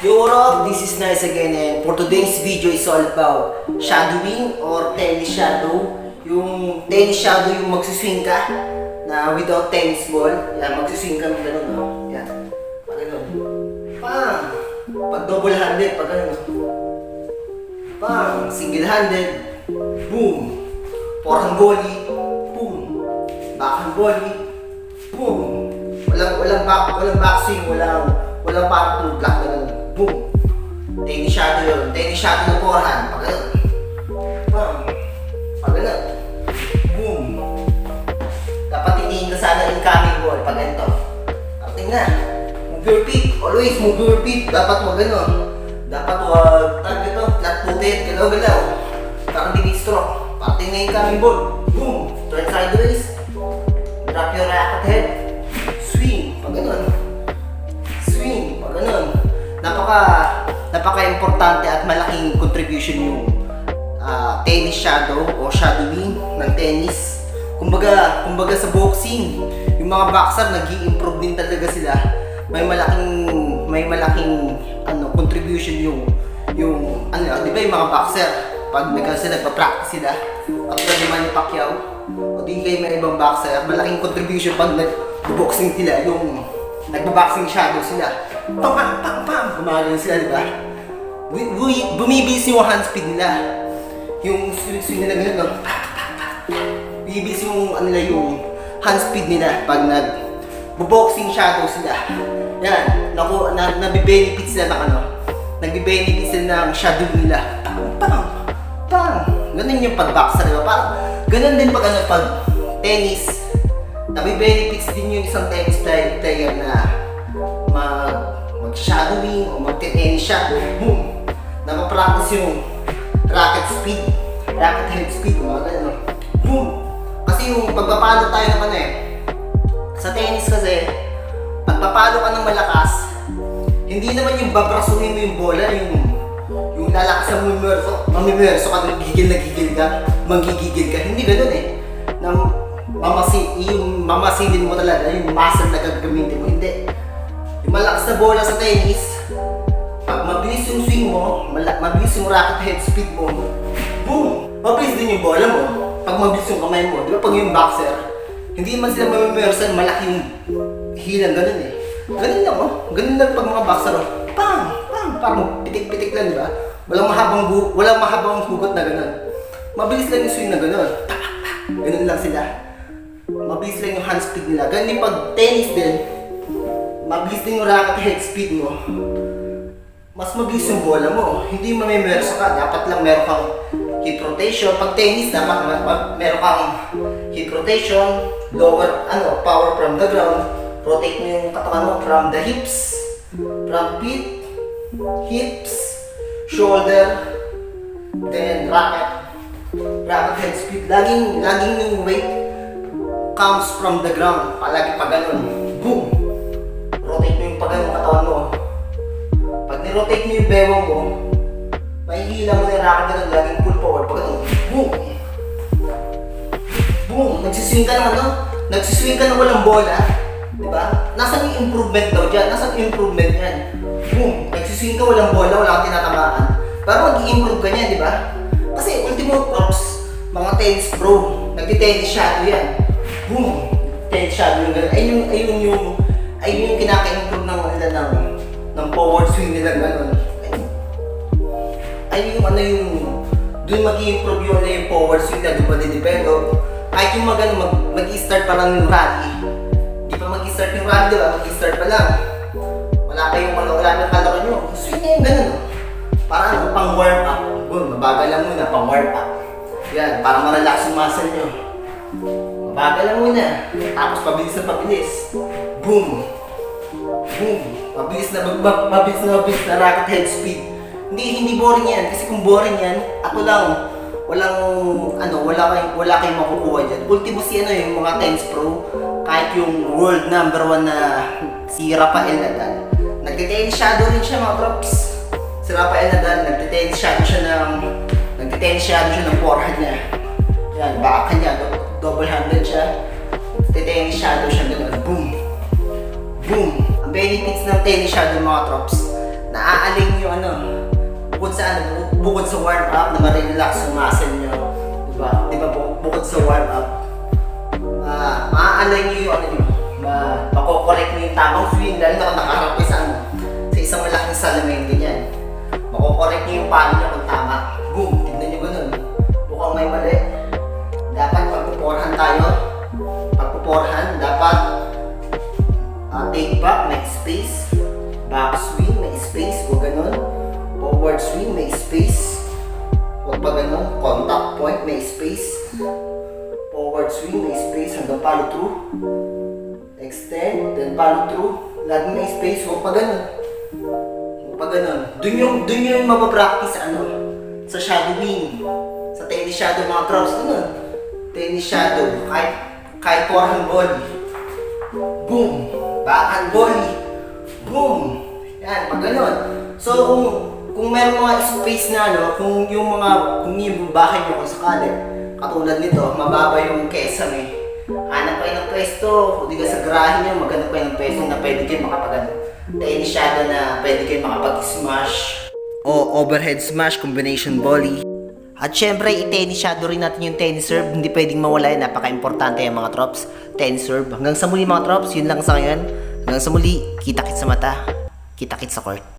Yo, what up? This is Nice again, and for today's video is all about shadowing or tennis shadow. Yung tennis shadow yung magsiswing ka na without tennis ball. Yan, magsiswing ka ng gano'n, no? Yan. Pag gano'n. Pang! Pag double handed, pag gano'n. Pang! Single handed. Boom! Forehand volley. Boom! Backhand volley. Boom! Walang backswing, walang parang to block na gano'n. Boom! Tennis shadow yun. Tennis shadow ng forehand. Pag gano'n. Bam! Pag gano'n. Boom! Dapat tingin ka sana incoming ball. Pag ganito. Tingnan. Move your feet. Always move your feet. Dapat wag gano'n. Dapat wag ito. Flat footed. Galaw-galaw. Parang dini-stroke. Pag tingnan incoming ball. Boom! Turn sideways. Drop your racket head. Swing. Pag gano'n. Swing. Pag gano'n. Napaka-importante at malaking contribution yung tennis shadow o shadowing ng tennis. Kumbaga sa boxing, yung mga boxer nag-i-improve din talaga sila. May malaking contribution yung di ba yung mga boxer pag nagpa-practice sila at ni Manny Pacquiao o di kayo may ibang boxer, malaking contribution pag nag-boxing sila, yung nagba-boxing shadow sila. Pam! Gumagano sila, di ba? Bumibilis yung hand speed nila. Yung swing nila gano'n, bumibilis yung yung hand speed nila pag nag-boxing shadow sila. Yan, nabibenefit sila ng nagbibenefit sila ng shadow nila. Pam! Ganun yung pag-boxer, di ba? Parang ganun din pag tennis. Nabibenefits din yung isang tennis player na mag-shadowing o mag-tennis shadow. Boom! Napapractice yung racket head speed, mga gano'n. Boom! Kasi yung pagpapalo tayo naman sa tennis kasi, pagpapalo ka ng malakas, hindi naman yung babrasuhin mo yung bola, yung lalakasan mo yung mamimerso ka, manggigigil ka, hindi gano'n yung mamasilin mo talaga, yung muscle na gagamitin mo, hindi. Yung malakas na bola sa tennis, pag mabilis yung swing mo, mabilis yung racket head speed mo, boom! Mabilis din yung bola mo. Pag mabilis yung kamay mo, di ba pag yung boxer, hindi man sila mamimersan, malaki yung hilang, ganun Ganun lang ganun lang pag mga boxer, pang! Parang pitik-pitik lang, di ba? Walang mahabang hugot na ganun. Mabilis lang yung swing na ganun. Ganun lang sila. Mabilis lang yung hand speed nila. Ganun yung pag tennis din, mabilis din yung racket head speed mo. Mas mabilis yung bola mo. Hindi mamimerso ka. Dapat lang meron kang hip rotation. Pag tennis, dapat meron kang hip rotation, lower, power from the ground. Rotate mo yung katawan mo from the hips, from feet, hips, shoulder, then racket head speed. Laging yung weight comes from the ground. Palagi pa ganun. Boom! Rotate mo yung ganun katawan mo. Pag ni-rotate mo yung bewang mo, mahihila mo na yung racket ganun. Laging pull forward. Pag ganun. Boom! Boom! Nagsiswing ka ng walang bola. Diba? Nasaan yung improvement daw dyan? Nasaan yung improvement yan? Boom! Nagsiswing ka walang bola, wala kang tinatamaan. Pero mag-i-improve ka niyan, diba? Kasi ultimo props, mga tennis pro, nagti-tennis shadow yan. Boom! Tennis shadow yung gano'n. Ayun yung kinaka-improve ng forward swing nila gano'n. Ayun yung doon mag-i-improve yung forward swing na doon pa din-develop. Kahit yung mag-i-start pa lang yung rally. Di pa mag-i-start yung rally, diba? Mag-i-start pa lang. Wala na kalaro nyo. Swing na yung gano'n. Parang pang warm up. Boom, mabagal lang muna, pang warm up. Yan, para ma-relax yung muscle nyo. Mabagal lang muna. Tapos pabilis. Boom! Boom! Mabilis na racket head speed. Hindi boring yan. Kasi kung boring yan, wala kayong makukuha dyan. Ultimo yung mga tennis pro, kahit yung world #1 na si Rafael Nadal. Nagte-tennis shadow rin siya, mga props. Si Rafael Nadal, nagte-tennis shadow siya ng forehand niya. Yan, baka niya, double-handed siya. Nagte-tennis shadow siya, gano'n. Boom! Boom! Ang benefits ng tennis shadow, mga trops, naaaling yung ano, bukod sa warm up na ma-relax yung muscle nyo, diba? Diba bukod sa warm up, maaalay nyo yung ano nyo, makokorek nyo yung tamang swing, lalo na kung nakaharap kayo sa ano, sa isang malaking salamin, ganyan. Makokorek nyo yung palo nyo kung tama. Boom! Tignan nyo ganun. Mukhang may mali. Dapat pagpuporhan tayo. Pagpuporhan, dapat take back, may space. Back swing, may space. Huwag ganun. Forward swing, may space. Huwag pa ganun. Contact point, may space. Forward swing, may space. Hanggang follow through. Extend, then follow through. Laging may space. Huwag pa ganun. Huwag pa ganun. Dun yung mapapractice sa shadowing. Sa tennis shadow mga crops. Ganun. Tennis shadow. Kahit forehand volley. Boom! Backhand volley. Boom! Yan, pag ganun. So, kung meron mga space na kung yung bahay nyo kung sakali, katulad nito, mababa yung kesame. Hanap kayo ng pwesto, o di ka sa garahe nyo, maghanap kayo ng pwesto na pwede kayo tennis shadow na pwede kayo makapag-smash. O overhead smash, combination volley. At syempre, i-tennis shadow rin natin yung tennis serve. Hindi pwedeng mawala yan, napaka-importante yung mga trops. Tennis serve. Hanggang sa muli mga trops, yun lang sa ngayon. Hanggang sa muli, kita-kits sa mata, kita-kits sa court.